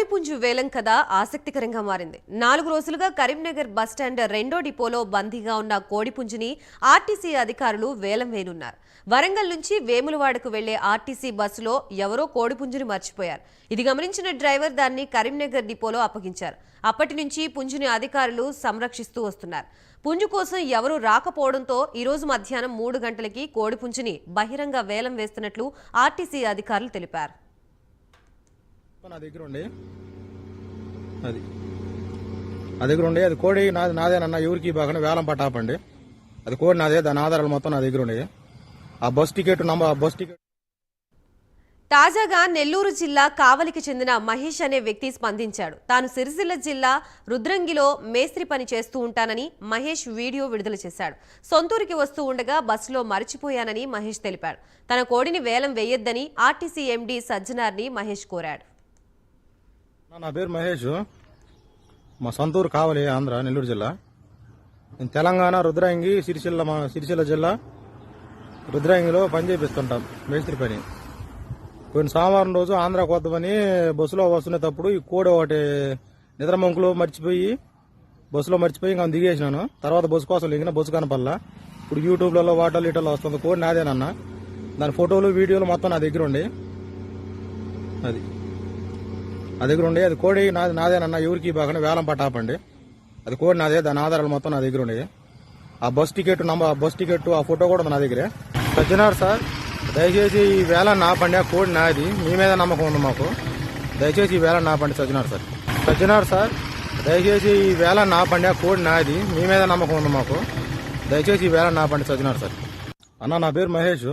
కోడిపుంజు వేలం కథ ఆసక్తికరంగా మారింది. 4 రోజులుగా కరీంనగర్ బస్టాండ్ రెండో డిపోలో బందీగా ఉన్న కోడిపుంజుని ఆర్టీసీ అధికారులు వేలం వేయనున్నారు. వరంగల్ నుంచి వేములవాడకు వెళ్లే ఆర్టీసీ బస్సులో ఎవరో కోడిపుంజుని మర్చిపోయారు. ఇది గమనించిన డ్రైవర్ దాన్ని కరీంనగర్ డిపోలో అప్పగించారు. అప్పటి నుంచి పుంజుని అధికారులు సంరక్షిస్తూ వస్తున్నారు. పుంజు కోసం ఎవరూ రాకపోవడంతో ఈ రోజు మధ్యాహ్నం 3 గంటలకి కోడిపుంజుని బహిరంగ వేలం వేస్తున్నట్లు ఆర్టీసీ అధికారులు తెలిపారు. నా దగ్గర ఉండే అది కోడి నాదేనన్నా ఎవరికి బాగా వేలం పట్టాపండి. అది కోడి నాదే, దాని ఆధారాలు మొత్తం నా దగ్గర ఉండే. ఆ బస్ టికెట్ తాజాగా నెల్లూరు జిల్లా కావలికి చెందిన మహేష్ అనే వ్యక్తి స్పందించాడు. తాను సిరిసిల్ల జిల్లా రుద్రంగిలో మేస్త్రి పని చేస్తూ ఉంటానని మహేష్ వీడియో విడుదల చేశాడు. సొంతూరికి వస్తూ ఉండగా బస్సులో మరిచిపోయానని మహేష్ తెలిపాడు. తన కోడిని వేలం వేయొద్దని ఆర్టీసీ ఎండీ సజ్జనార్ని మహేష్ కోరాడు. నా పేరు మహేష్, మా సొంతూరు కావలి, ఆంధ్ర, నెల్లూరు జిల్లా. నేను తెలంగాణ రుద్రంగి సిరిసిల్ల జిల్లా రుద్రంగిలో పని చేపిస్తుంటాం, మేస్త్రి పని. కొన్ని సోమవారం రోజు ఆంధ్ర కొత్తమని బస్సులో వస్తున్నప్పుడు ఈ కోడి ఒకటి నిద్రమంకులో బస్సులో మర్చిపోయి ఇంకా దిగేసినాను. తర్వాత బస్సు కోసం లిగిన బస్సు కనపల్లా. ఇప్పుడు యూట్యూబ్లలో వాటర్లు ఇటర్లో వస్తుంది. కోడి నాదేనన్నా, దాని ఫోటోలు వీడియోలు మొత్తం నా దగ్గర ఉండి అది కోడి నాదేనన్నా ఎవరికి బాగా వేలం పట్టాపండి. అది కోడి నాదే, దాని ఆధారాలు మొత్తం నా దగ్గర ఉండే. ఆ బస్ టికెట్ ఆ ఫోటో కూడా ఉంది నా దగ్గరే. సజ్జనార్ సార్, దయచేసి ఈ వేళ నాపండి, ఆ కోడి నాది, మీ మీద నమ్మకం ఉంది మాకు. దయచేసి ఈ వేళ నాపండి సజ్జనార్ సార్. దయచేసి ఈ వేళ నాపండి, ఆ కోడి నాది, మీ మీద నమ్మకం ఉంది మాకు. దయచేసి ఈ వేళ నాపండి సజ్జనార్ సార్. అన్న, నా పేరు మహేష్.